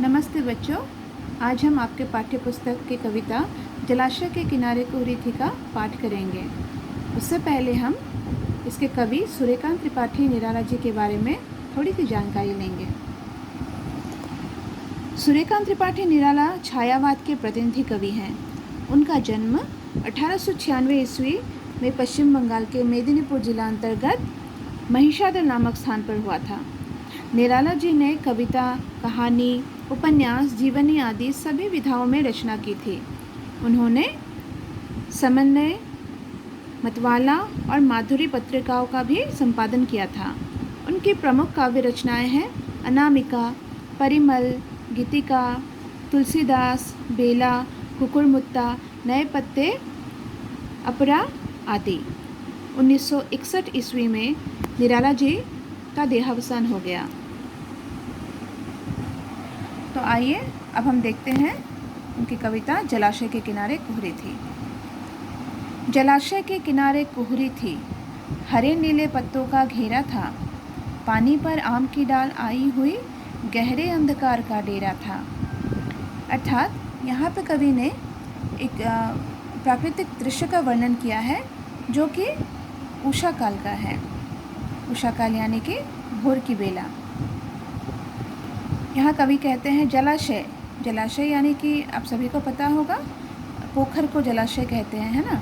नमस्ते बच्चों, आज हम आपके पाठ्य पुस्तक की कविता जलाशय के किनारे कुहरी थी का पाठ करेंगे। उससे पहले हम इसके कवि सूर्यकांत त्रिपाठी निराला जी के बारे में थोड़ी सी जानकारी लेंगे। सूर्यकांत त्रिपाठी निराला छायावाद के प्रतिनिधि कवि हैं। उनका जन्म 1896 ईस्वी में पश्चिम बंगाल के मेदिनीपुर जिला अंतर्गत महिषादल नामक स्थान पर हुआ था। निराला जी ने कविता, कहानी, उपन्यास, जीवनी आदि सभी विधाओं में रचना की थी। उन्होंने समन्वय, मतवाला और माधुरी पत्रिकाओं का भी संपादन किया था। उनकी प्रमुख काव्य रचनाएं हैं अनामिका, परिमल, गीतिका, तुलसीदास, बेला, कुकुरमुत्ता, नए पत्ते, अपरा आदि। 1961 ईस्वी में निराला जी का देहावसान हो गया। तो आइए अब हम देखते हैं उनकी कविता जलाशय के किनारे कुहरी थी। जलाशय के किनारे कुहरी थी, हरे नीले पत्तों का घेरा था, पानी पर आम की डाल आई हुई, गहरे अंधकार का डेरा था। अर्थात यहाँ पे कवि ने एक प्राकृतिक दृश्य का वर्णन किया है जो कि उषा काल का है। उषा काल यानी कि भोर की बेला। यहाँ कवि कहते हैं जलाशय, जलाशय यानी कि आप सभी को पता होगा पोखर को जलाशय कहते हैं, है ना।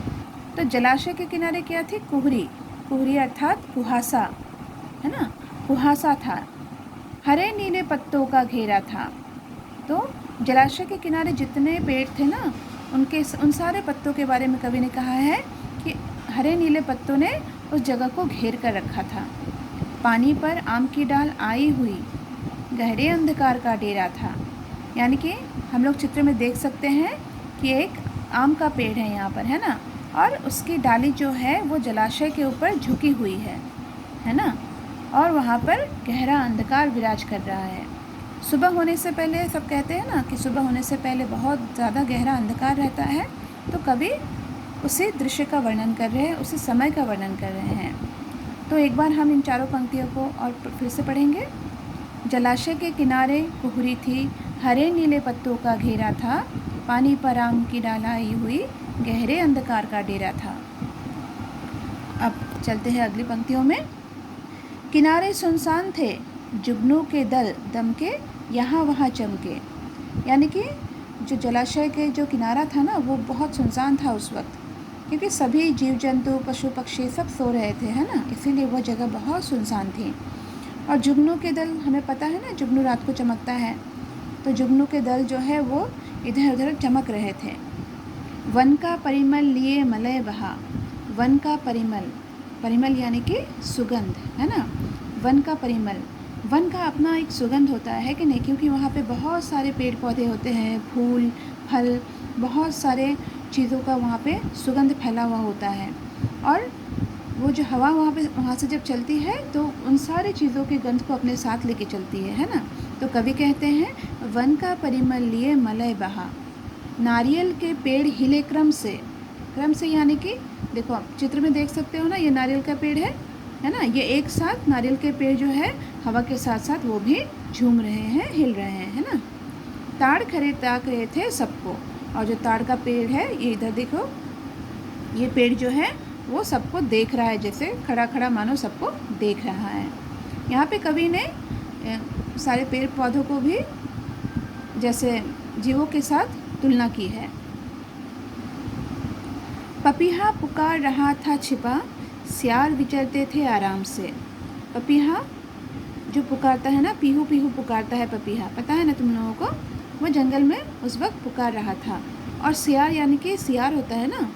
तो जलाशय के किनारे क्या थी? कुहरी। कुहरी अर्थात कुहासा, है ना, कुहासा था। हरे नीले पत्तों का घेरा था। तो जलाशय के किनारे जितने पेड़ थे ना, उन सारे पत्तों के बारे में कवि ने कहा है कि हरे नीले पत्तों ने उस जगह को घेर कर रखा था। पानी पर आम की डाल आई हुई, गहरे अंधकार का डेरा था। यानी कि हम लोग चित्र में देख सकते हैं कि एक आम का पेड़ है यहाँ पर, है ना, और उसकी डाली जो है वो जलाशय के ऊपर झुकी हुई है ना, और वहाँ पर गहरा अंधकार विराज कर रहा है। सुबह होने से पहले, सब कहते हैं ना कि सुबह होने से पहले बहुत ज़्यादा गहरा अंधकार रहता है। तो कवि उसी दृश्य का वर्णन कर रहे हैं, उसी समय का वर्णन कर रहे हैं। तो एक बार हम इन चारों पंक्तियों को और फिर से पढ़ेंगे। जलाशय के किनारे कुहरी थी, हरे नीले पत्तों का घेरा था, पानी पर आम की डाल आई हुई, गहरे अंधकार का डेरा था। अब चलते हैं अगली पंक्तियों में। किनारे सुनसान थे, जुगनू के दल दमके, यहाँ वहाँ चमके। यानी कि जो जलाशय के जो किनारा था ना, वो बहुत सुनसान था उस वक्त, क्योंकि सभी जीव जंतु, पशु पक्षी सब सो रहे थे, है ना, इसीलिए वह जगह बहुत सुनसान थी। और जुगनू के दल, हमें पता है ना, जुगनू रात को चमकता है, तो जुगनू के दल जो है वो इधर उधर चमक रहे थे। वन का परिमल लिए मलय बहा। वन का परिमल, परिमल यानी कि सुगंध, है ना। वन का परिमल, वन का अपना एक सुगंध होता है कि नहीं, क्योंकि वहाँ पे बहुत सारे पेड़ पौधे होते हैं, फूल फल, बहुत सारे चीज़ों का वहाँ पे सुगंध फैला हुआ होता है। और वो जो हवा वहाँ से जब चलती है तो उन सारी चीज़ों के गंध को अपने साथ लेके चलती है ना। तो कवि कहते हैं वन का परिमल लिए मलय बहा। नारियल के पेड़ हिले क्रम से, क्रम से यानी कि देखो आप चित्र में देख सकते हो ना, ये नारियल का पेड़ है ना, ये एक साथ नारियल के पेड़ जो है हवा के साथ साथ वो भी झूम रहे हैं, हिल रहे हैं, है ना। ताड़ खरे ताक रहे थे सबको, और जो ताड़ का पेड़ है ये इधर देखो, ये पेड़ जो है वो सबको देख रहा है, जैसे खड़ा खड़ा मानो सबको देख रहा है। यहाँ पे कवि ने सारे पेड़ पौधों को भी जैसे जीवों के साथ तुलना की है। पपीहा पुकार रहा था छिपा, सियार विचरते थे आराम से। पपीहा जो पुकारता है ना, पीहू पीहू पुकारता है पपीहा, पता है ना तुम लोगों को, वो जंगल में उस वक्त पुकार रहा था। और सियार यानी कि सियार होता है ना,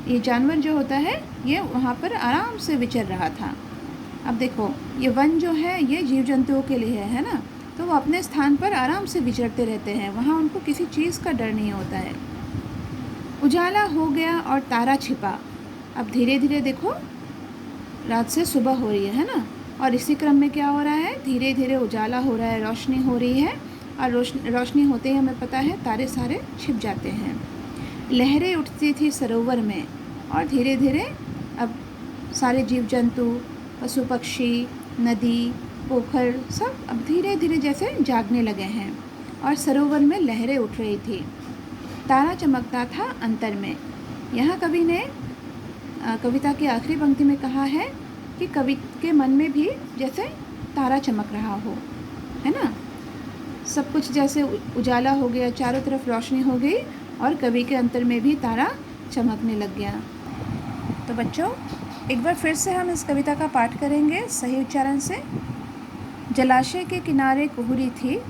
ये जानवर जो होता है ये वहाँ पर आराम से विचर रहा था। अब देखो ये वन जो है ये जीव जंतुओं के लिए है ना, तो वो अपने स्थान पर आराम से विचरते रहते हैं, वहाँ उनको किसी चीज़ का डर नहीं होता है। उजाला हो गया और तारा छिपा। अब धीरे धीरे देखो रात से सुबह हो रही है ना, और इसी क्रम में क्या हो रहा है, धीरे धीरे उजाला हो रहा है, रोशनी हो रही है, और रोशनी होते ही हमें पता है तारे सारे छिप जाते हैं। लहरें उठती थी सरोवर में, और धीरे धीरे अब सारे जीव जंतु, पशु पक्षी, नदी, पोखर सब अब धीरे धीरे जैसे जागने लगे हैं। और सरोवर में लहरें उठ रही थी। तारा चमकता था अंतर में। यहाँ कवि ने कविता की आखिरी पंक्ति में कहा है कि कवि के मन में भी जैसे तारा चमक रहा हो, है ना। सब कुछ जैसे उजाला हो गया, चारों तरफ रोशनी हो गई और कवि के अंतर में भी तारा चमकने लग गया। तो बच्चों, एक बार फिर से हम इस कविता का पाठ करेंगे सही उच्चारण से। जलाशय के किनारे कुहरी थी,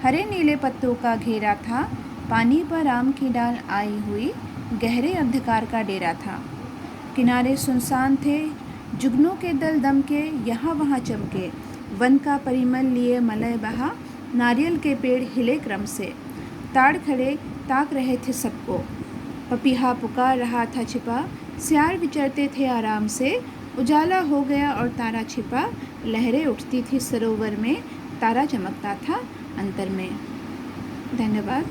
हरे नीले पत्तों का घेरा था, पानी पर आम की डाल आई हुई, गहरे अंधकार का डेरा था। किनारे सुनसान थे, जुगनों के दल दम के यहाँ वहाँ चमके, वन का परिमल लिए मलय बहा, नारियल के पेड़ हिले क्रम से, ताड़ खड़े ताक रहे थे सबको, पपीहा पुकार रहा था छिपा, सियार विचरते थे आराम से, उजाला हो गया और तारा छिपा, लहरें उठती थी सरोवर में, तारा चमकता था अंतर में। धन्यवाद।